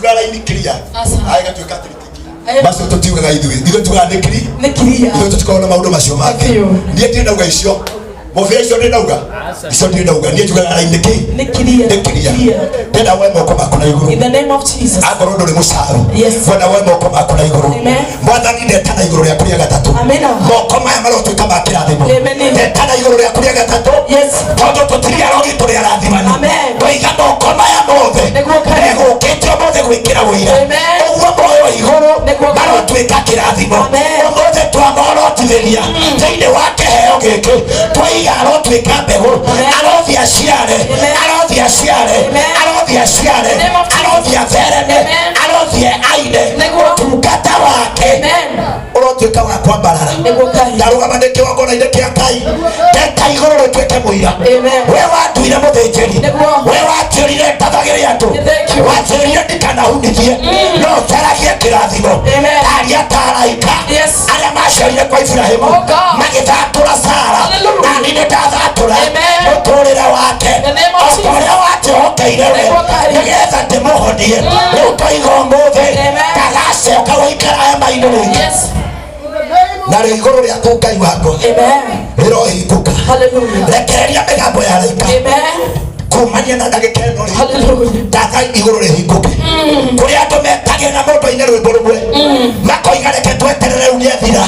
tugala ini clear aiga twikatiri basi tutiugaga ithuĩ tugaga nĩ clear ithuĩ tũtikoragwo na maũndũ macio make niĩ ndirĩ ndauga icio mũbĩa icio nĩ ndauga icio ndirĩ ndauga niĩ njugaga raini nĩ clear ndenda woe moko maku na igũrũ in the name of Jesus akorwo ndũrĩ mũcaro wenda woe moko maku na igũrũ mwathani ndetana igũrũ rĩaku rĩa gatatũ moko maya marotuĩka ma kĩrathimo ndetana igũrũ rĩaku rĩa gatatũ tondũ tũtirĩ arogi tũrĩ arathimani ndũiga moko maya mothe negũkĩte ũmũthĩ gwĩkĩra wĩira ũguo moyo igũrũ marotuĩka kĩrathimo ũmũthĩ twamorotithĩria thĩinĩ wa kĩheo gĩkĩ twaiga arotuĩka mbegũ arothi aciare arothi athereme arothi aine tungata wake urotuĩka wa kwambarara ndarũgama nĩ kĩgongona-inĩ kĩa Ngai ndeka igũrũ rĩtuĩke mũira we wanduire mũthĩnjĩri we watuĩrire ndathagĩre andũ watuĩrire ndikanahunithie no njaragie kĩrathimo taria taraika arĩa maciarire kwa Ibrahimu magĩthatũra Sara nani nĩ ndathatũra mũtũrĩre wake o ũrĩa watĩhokeire we nĩgetha ndĩmũhonie rĩu tũiga ũmũthĩ ndagacoka gũikara hema-inĩ rĩngĩ na rĩu igũrũ rĩaku Ngai wakwa rĩrohingũka rekereria mĩgambo ya araika kumania na ndagĩka ĩno rĩ ndatha igũrũ rĩhingũke kũrĩa andũ metagĩra na mũndũ-inĩ rwĩmbo rũmwe makoiga reke tweterere rĩu nĩethira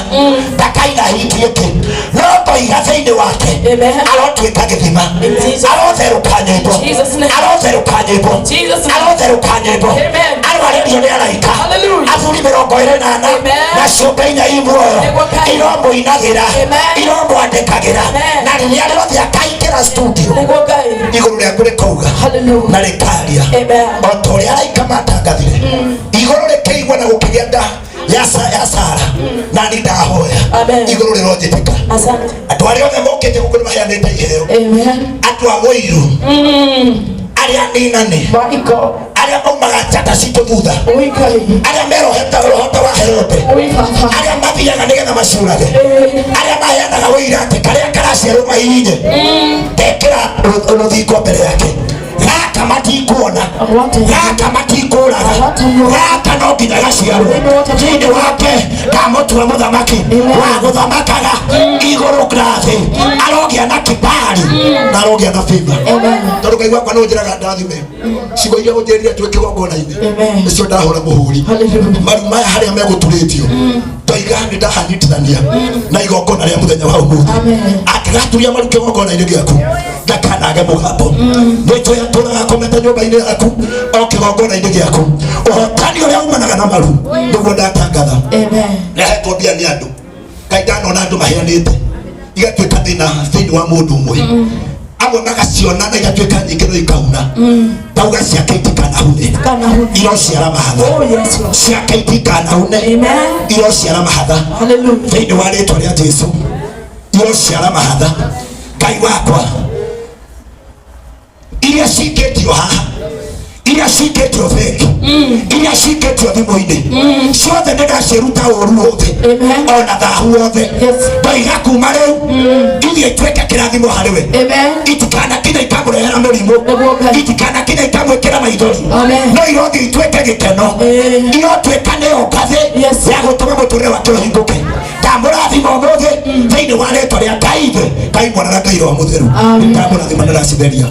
ndakaina hiki gĩkĩ no ngoiga thĩinĩ wake arotuĩka gĩthima arotherũka nyĩmbo arwarĩrio nĩ araika athuri 24 na ciũmbe 4 imuoyo iromũinagĩra iromwandĩkagĩra na rĩrĩa rĩothe akaingĩra studio igũrũ rĩaku rĩkauga na rĩkaria o ta ũrĩa araika matangathire igũrũ rĩkĩigua na gũkĩgĩa nda ya Sara nani ndahoya igũrũ rĩronjĩtĩka andũ arĩa othe mokĩte gũkũ nĩmaheanĩte iheo andũ a Wũiru arĩa ninane arĩa maumaga njata citũ thutha arĩa merohete rohota wa Herode arĩa mathiaga nĩgetha maciũrage arĩa maheanaga wĩira atĩ karĩa karaciarwo mahihinye ndekĩra rũthingo mbere yake gaka matikuona gaka matikũraga gaka no nginya gaciarwo thĩinĩ wake ndamũtua mũthamaki wa gũthamakaga igũrũ grathĩ arogĩa na kibali na arogĩa na favor tondũ Ngai wakwa no njĩraga ndathime cigo iria ũnjĩrire twĩ kĩgongona-inĩ nĩcio ndahũra mũhũri maru maya harĩa megũturĩtio toiga nĩ ndahanyitithania na igongona rĩa mũthenya wa ũmũthĩ angĩgaturia maru kĩgongona-inĩ gĩaku ndakanage mũgambo nĩtũĩ atũraga komete nyũmba-inĩ yaku o kĩgongona-inĩ gĩaku ũhotani ũrĩa umanaga na maru nĩguo ndatangatha rehetwo mbia nĩ andũ Ngai ndanona andũ maheanĩte igatuĩka thĩna thĩinĩ wa mũndũ ũmwe amwe magaciona na igatuĩka nyingĩ no ikauna tauga ciake itikanahune irociara mahatha ciake itikanahune irociara mahatha thĩinĩ wa rĩtwa rĩa Jesũ irociara mahatha Ngai wakwa iria cikĩtio haha iria cikĩtio theki iria cikĩtio thimũ-inĩ ciothe nĩndaciruta ũru wothe ona thahu wothe ndoiga kuma rĩu ithiĩ ituĩke kĩrathimo harĩwe itikanakinya ikamũrehera mũrimũ itikanakinya ikamwĩkĩra maithori no irothiĩ ituĩke gĩkeno irotuĩka nĩyo ngathĩ ya gũtũma mũtũrĩre wake ũhingũke ndamũrathima ũmũthĩ thĩinĩ wa rĩtwa rĩa Ngai ithe Ngai mwana na Ngai roho mũtheru ndamũrathima na ndacitheria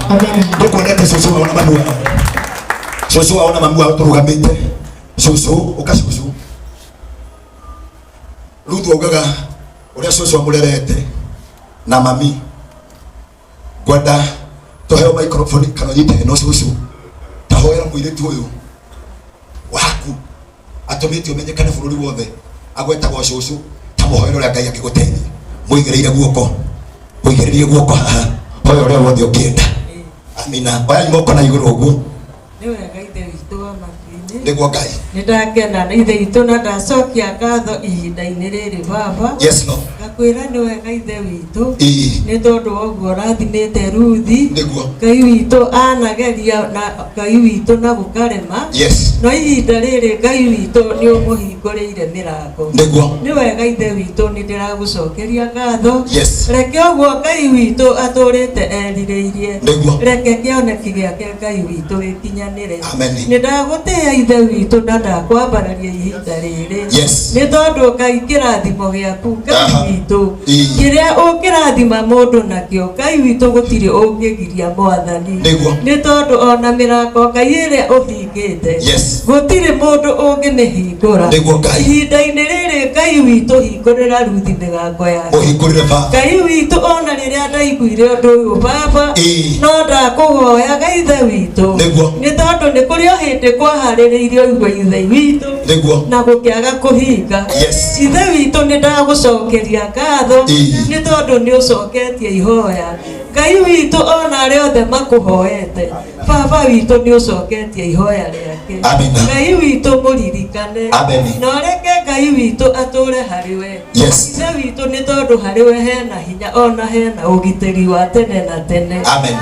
ndĩkuonete cũcũ wao na mami wao cũcũ wao na mami wao tũrũgamĩte cũcũ ũka cũcũ Ruth augaga ũrĩa cũcũ amũrerete na mami ngwenda tũheo microphone kana nyite no cũcũ tahoera mũirĩtu ũyũ waku atũmĩte ũmenyekane bũrũri wothe agwetagwo cũcũ tamũhoera ũrĩa Ngai angĩgũteithia mũigĩrĩrie guoko haha hoya ũrĩa wothe ũngĩenda amina oya moko na igũrũ ũguo nĩguo Ngai nĩndakena na ithe itũ na ndacokia ngatho ihinda-inĩ rĩrĩ baba yes no ndakwira ni wega ithe witu ni tondu oguo rathinite Ruthi Ngai witu anageria na Ngai witu na gukarema no ihinda riri Ngai witu ni umuhinguriire mirango ni wega ithe witu ni ndiragucokeria ngatho reke oguo Ngai witu aturite erireirie reke kioneki giake Ngai witu gikinyanire ni ndagutia ithe witu na ndakwambararia ihinda riri ni tondu Ngai kirathimo giaku Ngai witu kiria ukirathima mundu nakio Ngai witu gutiri ungigiria Mwathani ni tondu ona mirango Ngai iria uhingite gutiri mundu ungimihingura ihinda-ini riri Ngai witu hingurira Ruthi mirango yake Ngai witu ona riria ndaiguire undu uyu baba no ndakuhoya Ngai ithe witu ni tondu ni kuri o hindi kwahaririirio igwe ithe witu na gukiaga kuhinga ithe witu ni ndagucokeria ngatho ni tondu ni ucoketie ihoya Ngai witu ona aria othe makuhoete baba witu ni ucoketie ihoya riake Ngai witu muririkane na reke Ngai witu ature hariwe ithe witu ni tondu hariwe hena hinya ona hena ugitiri wa tene na tene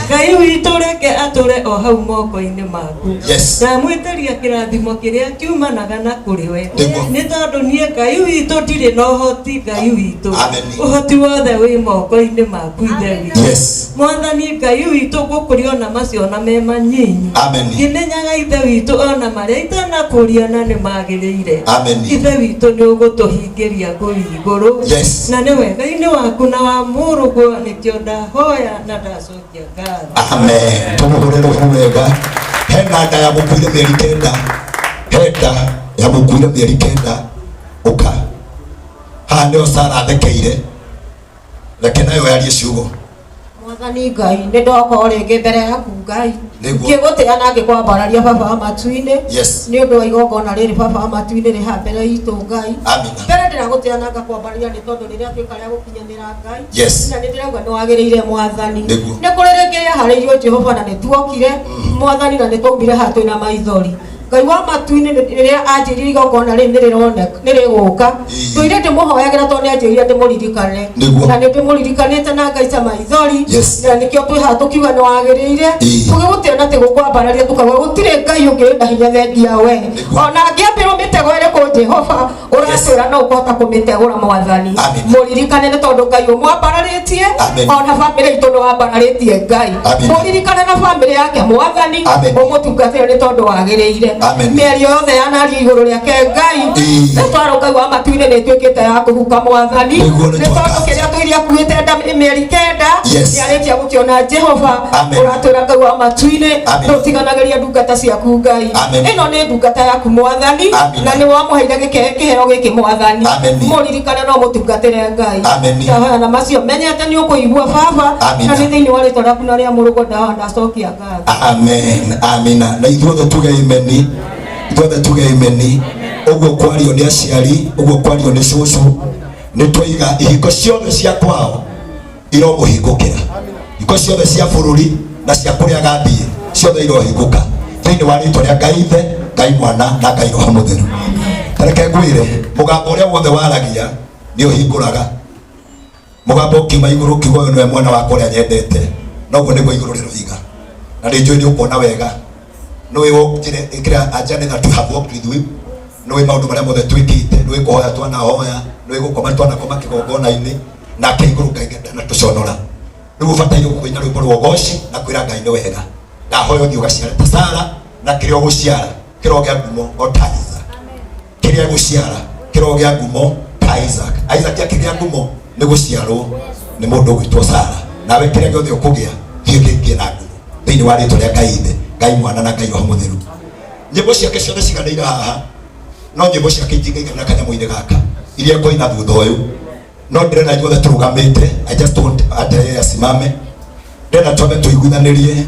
Ngai witu reke ature o hau moko-ini maku na mwitiria kirathimo kiria kiumanaga na kuriwe ni tondu nie Ngai witu ndiri na uhoti Ngai witu uhoti wothe wi moko-ini maku ithe witu Mwathani Ngai witu gukuria ona macio na me manyinyi ngimenyaga ithe witu ona maria itanakuria na ni magiriire ithe witu ni ugutuhingiria nguri iguru na ni wega-ini waku na wa muruguo nikio ndahoya na ndacokia ngatho amen tumuhurire wega hena nda ya gukuire mieri kenda henda ya gukuire mieri kenda uka haha nio Sara athekeire reke nayo yarie ciugo Mwathani Ngai ni ndoka ringi mbere yaku Ngai ngigutia na ngikwambararia baba amatu-ini ni undu wa igongona riri baba amatu-ini ri ha mbere itu Ngai mbere ndiragutia na ngakwambararia ni tondu riria twika ria gukinyanira Ngai na ni ndirauga ni wagiriire Mwathani ni kuri ringi yahariirio Jehova na ni tuokire Mwathani na ni twaumire ha twina maithori Ngai wa matu-ini riria anjiririe igongona ri niriguka twire ndimuhoyagira tondu anjiririe ndimuririkane na ni ndimuririkanite na ngaica maithori na nikio twiha tukiuga ni wagiriire tugigutia na tigukwambararia tukauga gutiri Ngai ungi na hinya thengia we ona ngiambirwo mitego iriku Jehova uratwira no ukota kumitegura Mwathani muririkane ni tondu Ngai umwambararitie ona family itu no wambararitie Ngai muririkane na family yake Mwathani umutungatire ni tondu wagiriire mĩario yothe yanaria iguru riake Ngai nitwaro Ngai wa matu-ini ni twikite ya kuhuka Mwathani ni tondu kiria twiria kuite mĩeri kenda niarikia gukiona Jehova uratwira Ngai wa matu-ini tutiganagĩria ndungata ciaku Ngai ino ni ndungata yaku Mwathani na ni wamuheire kiheo giki Mwathani muririkane no mutungatire Ngai ndahoya na macio menyete ni ukuigua baba na ni thiini wa ritwa rĩaku na ria murugo ndacokia ngatho amen amina na ithuothe tuge ameni ithuothe tuge ameni uguo kwario ni aciari uguo kwario ni cucu ni twaiga ihiko ciothe cia kwao iromuhingukira ihiko ciothe cia bururi na cia kuria gathie ciothe irohinguka thiini wa ritwa ria Ngai ithe Ngai mwana na Ngai roho mutheru tareke ngwire mugambo uria wothe waragia ni uhinguraga mugambo kiuma iguru kiugo uyu niwe mwana wakwa uria nyendete noguo niguo iguru riroiga na ni njui ni ukona wega nowe wokire ikira ajane that you have walked with him nowe maundu maria mothe twikite nowe kuhoya twana hoya nowe gukoma twana koma kigongona-ini na keiguru kaigenda na tuconora ni gubataire kuina rwimbo rwa goci na kwira Ngai ni wega na hoyo uthi ugaciara ta Sara na kirio guciara kirogia ngumo o ta Isaac kiria guciara kirogia ngumo ta Isaac akigia ngumo ni guciarwo ni mundu gwitwo Sara nawe kiria giothe ukugia thiukitie na ngumo thiini wa ritwa ria Ngai ithe Ngai mwana na Ngai roho mutheru nyimbo ciake ciothe ciganĩire haha no nyimbo ciake itingĩigana kanyamu-inĩ gaka iria koina thutha ũyũ no ndĩrenda ithuothe tũrũgamĩte I just want atere asimame ndĩrenda twambe tũiguithanĩrie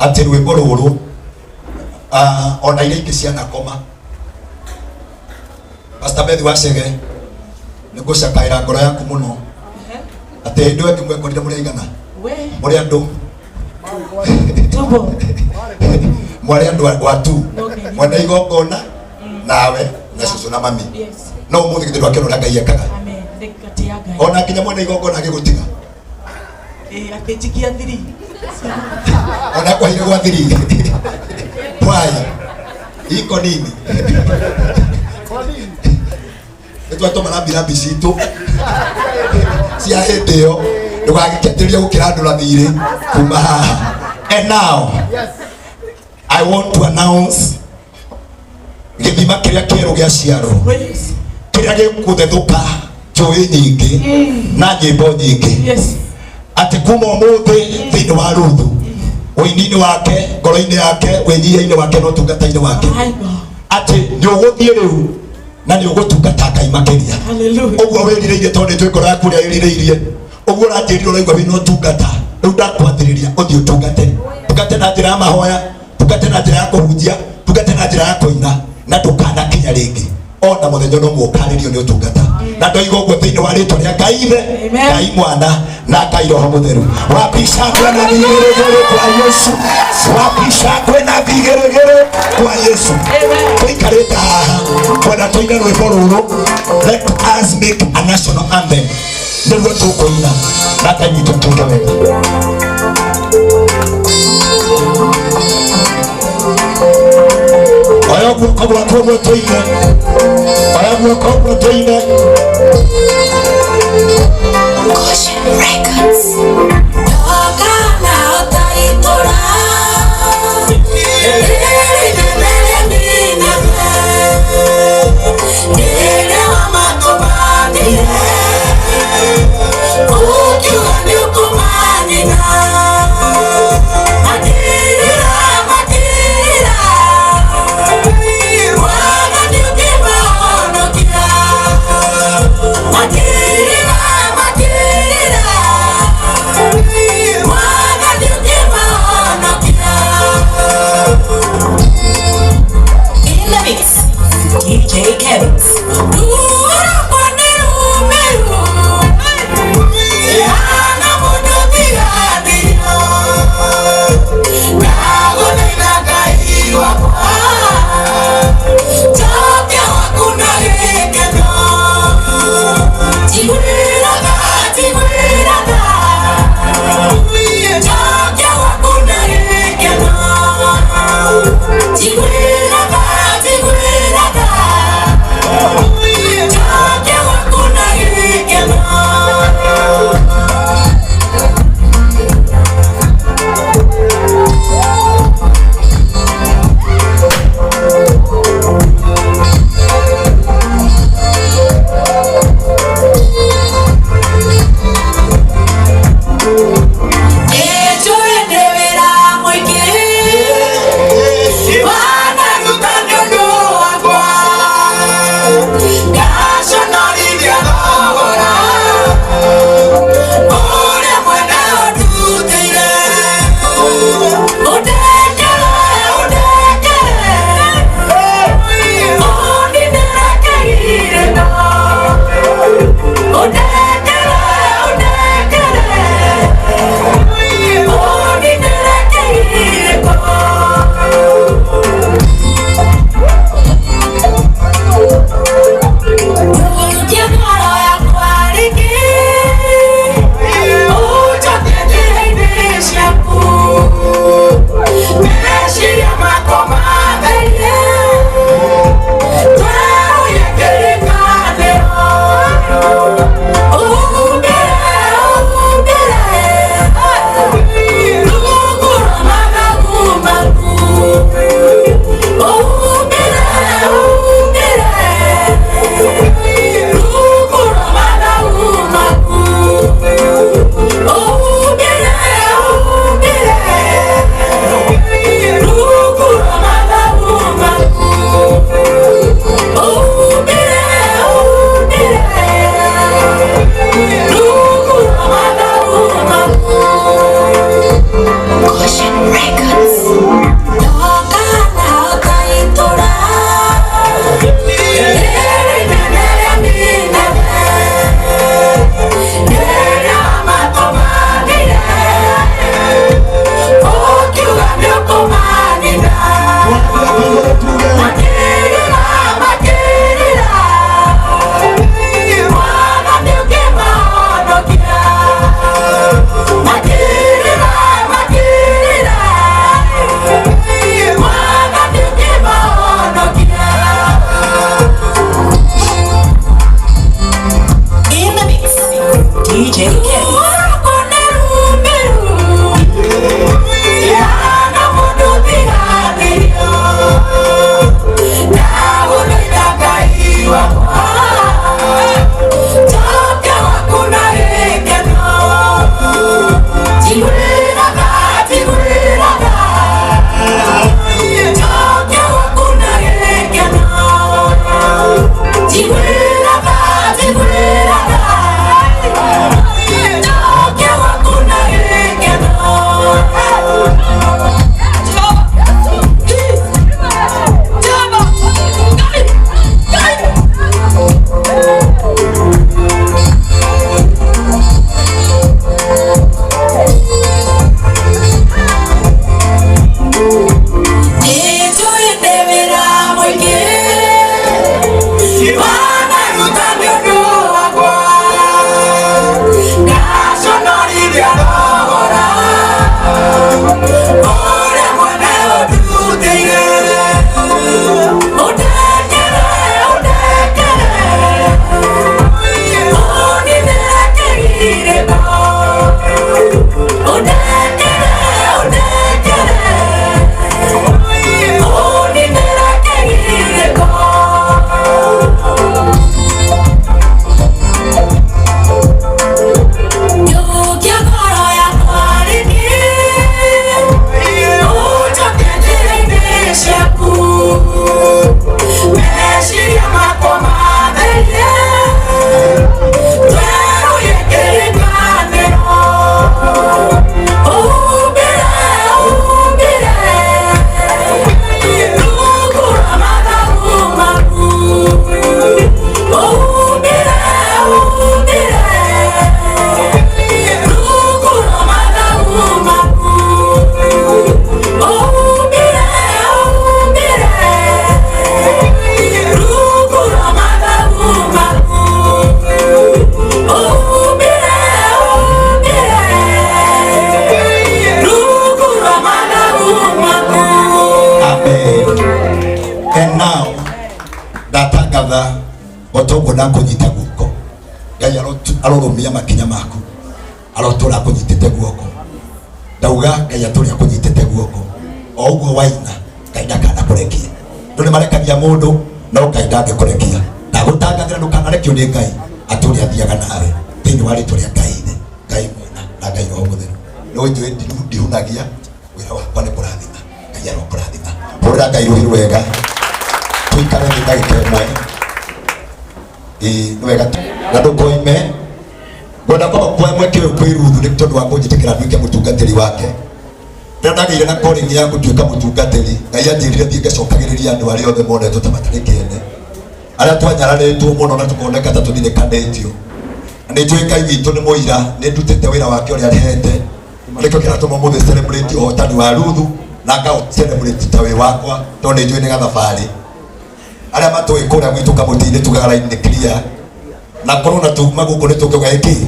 atĩ rwĩmbo rũrũ ona iria ingĩ cianakoma Pastor Beth Wacege nĩ ngũcakaĩra ngoro yaku mũno atĩ hĩndĩ ĩyo ngĩmwekorire mũrĩ aigana mũrĩ andũ mwari andu watu mwana igongona nawe na cucu na mami no umuthi githiro akero ria Ngai ekaga ona kinya mwana igongo na gigutiga akijikia thiri ona kwa ile kwa thiri why iko nini eto ato marambira bisitu cia hindeo ndugagiketeria gukira andu rathire kuma haha. And now I want to announce githima kiria kieru gia ciaro kiria gikuthethuka njui nyingi na nyimbo nyingi ati kuma umuthi thiini wa ruthu uini-ini wake ngoro-ini yake wĩnyihia-inĩ wake no tungata-inĩ wake ati nĩ ũgũthiĩ rĩu na nĩ ũgũtungata Ngai makĩria. Ũguo wĩrirĩirie tondũ nĩ ngoro yaku ũrĩa ĩrirĩirie ũguo ũranjĩrire ũraigua wĩna ũtungata rĩu ndakwambĩrĩria ũthiĩ ũtungate tungate na njĩra ya mahoya tungate na njĩra ya kũhunjia tungate na njĩra ya kũina na ndũkanakinya rĩngĩ ona mũthenya no mũkarĩrio nĩ ũtungata na ndoiga ũguo thĩinĩ wa rĩtwa rĩa Ngai Ithe Ngai Mwana na Ngai Roho Mũtheru. Wapishangwe na vigĩrĩgĩrĩ kwa Yesu, wapishangwe na vigĩrĩgĩrĩ kwa Yesu. Tũikarĩte haha kwenda tũine rwĩmbo rũrũ, let us make a national anthem nĩruo tũkũina na Ngai witũ tuge wega. Oya guoko gwaku ũguo tũine, oya guoko ũguo tũine. Goshen Records. And now ndatangatha otongo na kunyita guko Ngai arorumia makinya maku arotura kunyitite guoko ndauga Ngai aturia kunyitite guoko o uguo waina Ngai ndakana kurekia ndune marekagia mundu no Ngai ndangikurekia na gutangathira ndukanarekio ni Ngai aturia thiaga nawe thini wa ritwa ria Ngai mwena na Ngai roho mutheru no njui ndihunagia wira wakwa ni kurathima Ngai arokurathima hurira Ngai ruhiru wega tuikare ndagika imwe ni wega na ndukoime ngwenda kwa mweke kwiruthu ni tondu wa kunjitikira nduike mutungatiri wake ndagire na calling ya gutuika mutungatiri Ngai anjirire thie ngacokagiriria andu aria othe monetwo ta matari kene aria twanyararitwo muno na tukoneka ta tuthirikanitio ni njui Ngai witũ ni muira ni ndutite wira wake uria arehete nikio kiratuma muthe celebrate uhotani wa Ruthu na ngao celebrate tawe wakwa tondu ni njui ni gathabari aria matoi kuria gwitu kamutini tugara line clear na korona tuma guku ni tukiuga iki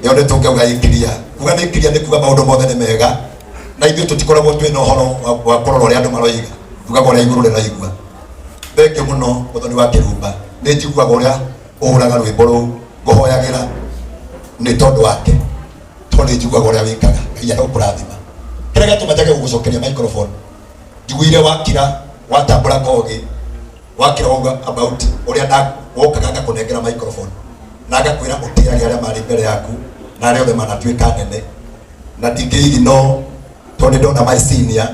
yo ni tukiuga ikiria kuga ni ikiria ni kuga maundu mothe ni mega na ithuĩ tutikoragwo twina uhoro wa korora uria andu maroiga tugaga uria iguru riraigua thengio muno muthoni wa Kirumba ni njiguaga uria uhuraga rwimbo rũu nguhoyagira ni tondu wake tondu njiguaga uria wikaga Ngai arokurathima kira gatuma njage gugucokeria microphone njiguire wakira watambura kogi wakira uga about uria nda wokaga ngakunengera microphone na ngakwira utiari aria mari mbere yaku na aria othe manatuika nene na ndingĩigi no tondu ndona my senior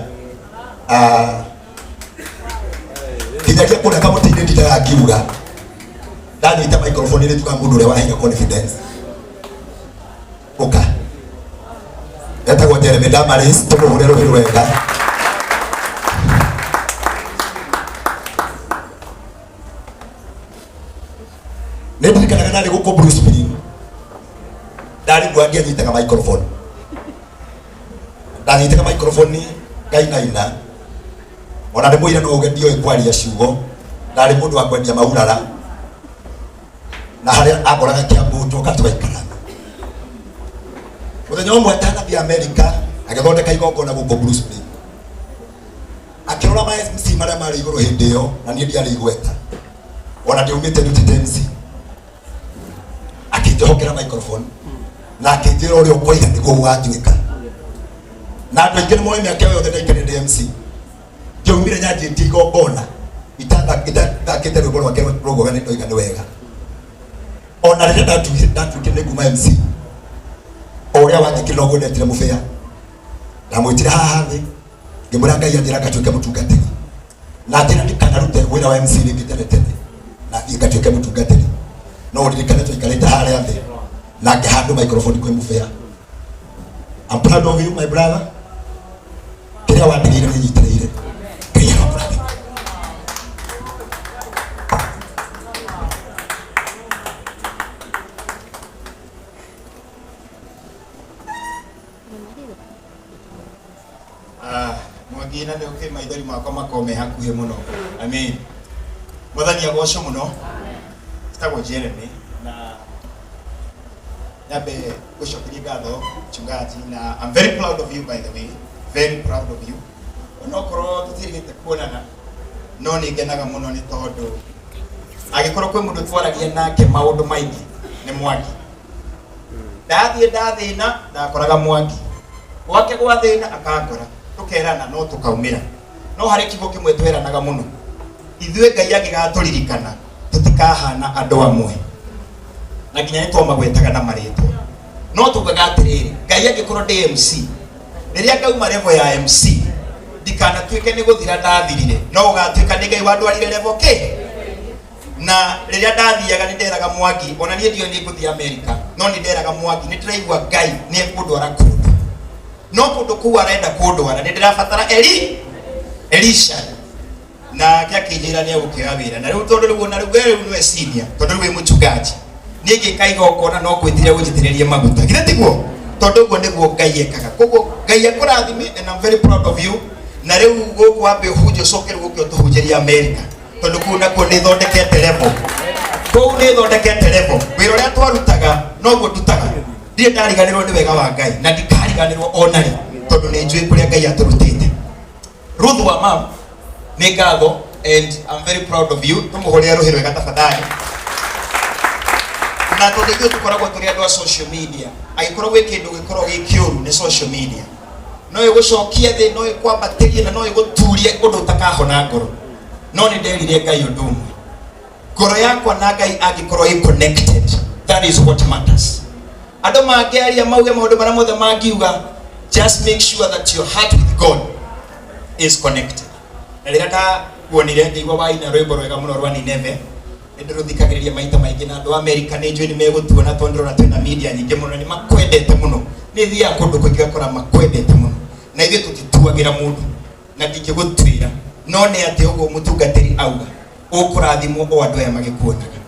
kinyagia kuria kamutini nditaga akiuga ndanyita microphone ile tuka mundu uria waheire confidence uka etagwo Jeremy Damaris tumuhure ruhiru wega ndirikanaga nari guko Bruce Lee ndari gwandia nyitaga microphone ndanyitaga microphone ngainaina ona ndi muira no ugendio ikwaria ciugo ndari mundu wa kwendia maurara na haria akoraga Kiambu tuka tugaikara muthenya umwe atanathia America agithondeka igongona guko Bruce Lee akirora ma MC maria mari iguru hindi iyo na nie ndiari igweta ona ndiumite ndutite MC akijokera microphone na akijira uria ukoiga niguo gwatuika na andu aingi moe miaka yothe ndaikarire MC ngiumire nyanjiti igongona itakite rwimbo rwake rũgoga nĩ ndoiga nĩ wega ona rĩrĩa ndatuĩkire nĩ kuma MC ũrĩa wanyĩkire ũguo ndetire mũbĩa na mwĩtire haha thĩ ngĩmwĩra Ngai anjĩra ngatuĩke mũtungatĩri na njĩra ndikanarute wĩra wa MC rĩngĩ tene tene na thiĩ ngatuĩke mũtungatĩri no ũririkane tũikarĩte harĩa thĩ na ngĩhandwo microphone kwĩ mũbĩa. I'm proud of you my brother kĩrĩa wandigĩire nĩ nyitĩrĩire Ngai arokũrathima. Mwagina nĩ ũkĩ maithori makwa makome hakuhĩ mũno. Amen. Mwathani agocwo mũno. Tagwo Jeremy na nyambe gũcokeria ngatho mchungaji na I'm very proud of you by the way. Very proud of you. Onokorwo tũtirigĩte kuonana no nĩ ngenaga mũno nĩ tondũ agĩkorwo kwĩ mũndũ twaragia nake maũndũ maingĩ nĩ Mwangi. Ndathiĩ ndathĩna ndakoraga Mwangi gwake gwathĩna akangora tukerana no tukaumĩra no harĩ kiugo kĩmwe tweranaga mũno ithuĩ Ngai angĩgatũririkana tutikahana andũ amwe na nginya nĩ twamagwetaga na marĩtwa no tugaga atĩrĩrĩ Ngai angĩkorwo ndĩ MC rĩrĩa ngauma level ya MC ndikanatuĩke nĩ gũthira ndathirire no ũgatuĩka nĩ Ngai wandwarire level kĩ na rĩrĩa ndathiaga nĩ nderaga Mwangi ona niĩ ndio nĩ ngũthiĩ America no nĩ nderaga Mwangi nĩ ndĩraigua Ngai nĩ ekũndwara kũndũ no kũndũ kũu arenda kũndwara nĩ ndĩrabatara Elisha na gĩakĩnjĩra nĩ egũkĩoya wĩra na rĩu tondũ rĩu ona rĩu nĩwe senior tondũ rĩu wĩ mũchungaji niĩ ngĩka igongona no kwĩtire gũnjitĩrĩrie maguta githĩ tiguo tondũ ũguo nĩguo Ngai ekaga koguo Ngai akũrathime and I'm very proud of you na rĩu gũkũ wambe ũhunjie ũcoke rĩu gũkĩ ũtũhunjĩrie America tondũ kũu nakuo nĩ thondekete level kũu nĩ thondekete level wĩra ũrĩa twarutaga noguo ndutaga ndirĩ ndariganĩrwo nĩ wega wa Ngai na ndikariganĩrwo ona rĩ tondũ nĩ njũĩ kũrĩa Ngai atũrutĩte. Ruth wa mam nĩ ngatho and I'm very proud of you. Tumuhoria ruhiro wega tafadhali. Na tondũ tukoragwo tũrĩ andũ a social media, agĩkorwo gwĩ kĩndũ gĩkorwo gĩ kĩũru nĩ social media, no ĩgũcokia thĩ, no ĩkwambatĩrie na no ĩgũturie ũndũ ũtakahona ngoro. No nĩ nderire Ngai ũndũ ũmwe, ngoro yakwa na Ngai angĩkorwo ĩ connected, that is what matters. Andũ mangĩaria mauge maũndũ marĩa mothe mangiuga, just make sure that your heart with God is connected. Na rĩrĩa ndakuonire ngĩigua waina rwĩmbo rwega mũno rwa Nineve, nĩndĩrũthikagĩrĩria maita maingĩ na andũ a America nĩ njũĩ nĩ megũtuona tondũ ndĩrona twĩna media nyingĩ mũno nĩ makwendete mũno. Nĩ thiaga kũndũ kũingĩ gakora makwendete mũno, na ithuĩ tũtituagĩra mũndũ na ndingĩgũtuĩra, no nĩ atĩ ũguo mũtungatĩri auga ũkũrathimwo o andũ aya magĩkuonaga,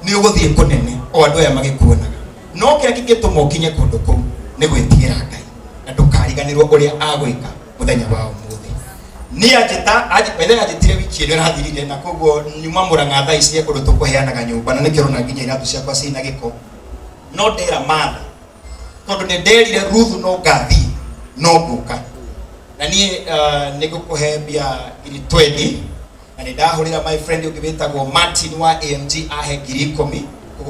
nĩ ũgũthiĩ kũnene o andũ aya magĩkuonaga. No kĩrĩa kĩngĩtũma ũkinye kũndũ kũu nĩ gwĩtigĩra Ngai na ndũkariganĩrwo ũrĩa agwĩka mũthenya wa ũmũthĩ. Niĩ anjĩtire wiki ĩno ĩrathirire, na koguo nyuma Mũrang'a thaa ici kũndũ tũkũheanaga nyũmba, na nĩkĩo ũrona nginya iratũ ciakwa ciĩna gĩko. No ndera matha tondũ nĩ nderire Ruthu no ngathiĩ no ngũka, na niĩ nĩngũkũhe mbia ngiri 20, na nĩ ndahũrĩra my friend ũngĩ wĩtagwo Martin wa AMG ahe ngiri 10,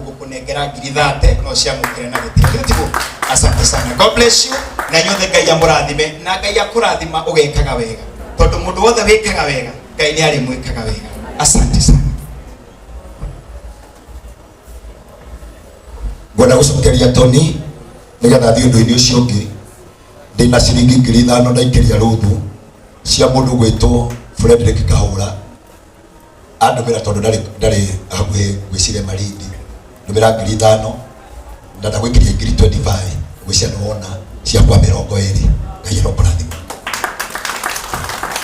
gũkũnengera ngiri 30 no ciamũkĩre na gĩtĩo. Asante sana, God bless you, na inyuothe Ngai amũrathime, na Ngai akũrathima ũgekaga wega, tondũ mũndũ wothe wĩkaga wega Ngai nĩ arĩ mwĩkaga wega. Asante sana. Ngwenda gũcokeria Tony nĩgetha thiĩ ũndũ-inĩ ũcio ũngĩ. Ndĩna ciringi ngiri 5 ndaikĩria Ruthu cia mũndũ gwĩtwo Frederick Kahũra, andũmĩra tondũ ndarĩ hakuhĩ gwĩciria Malindi, ndũmĩra ngiri 5 na ndagwĩkĩria ngiri 25 gwĩcia nĩ wona ciakwa 20. Ngai arokũrathima.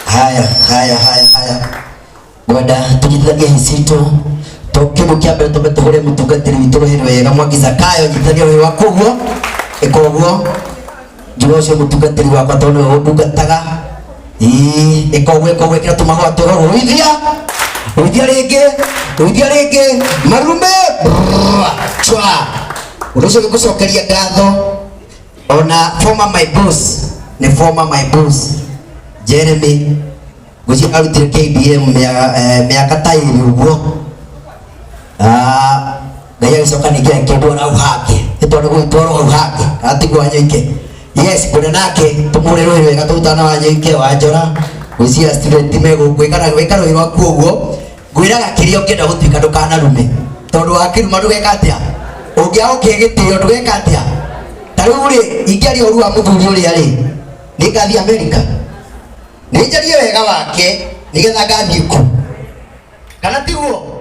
Haya ngwenda tũnyitithanie hicitũ tũkĩndũ kĩa mbere tũme tũhũre mũtungatĩri witũ rũhĩ rwega Mwangi Zakayo, nyitithania rũhĩ rwaku ũguo, ĩka ũguo, njuga ũcio mũtungatĩri wakwa tondũ nĩwe ũndungataga. Ĩka ũguo ĩkĩra tũmahũa twega, rũithia rĩngĩ marume chwa. Ũndũ ũcio gĩgũcokeria ngatho ona former my boss Jeremy gũci arutire KBM mĩaka ta ĩrĩ ũguo. Ngai agĩcoka ningĩ akĩndwo na ũhake tondũ gwĩtwarwo hau hake atigwo Wanyoike. Yes, kuna nake tumũre rũhĩ rwega tũrutana Wanyoike wa Njora gwĩcia student megũkwĩkana gwĩka rũhĩ rwaku ũguo. Ngwĩraga kĩrĩa ũngĩenda gũtuĩka ndũkanarume, tondũ wakĩruma ndũgeka atĩa, ũngĩaga ũkĩgĩtĩo ndũgeka atĩa. Ta rĩu rĩ ingĩaria ũru wa mũthuri ũrĩa rĩ nĩngathiĩ Amerika, nĩnjarie wega wake nĩgetha ngathiĩ ku, kana tiguo?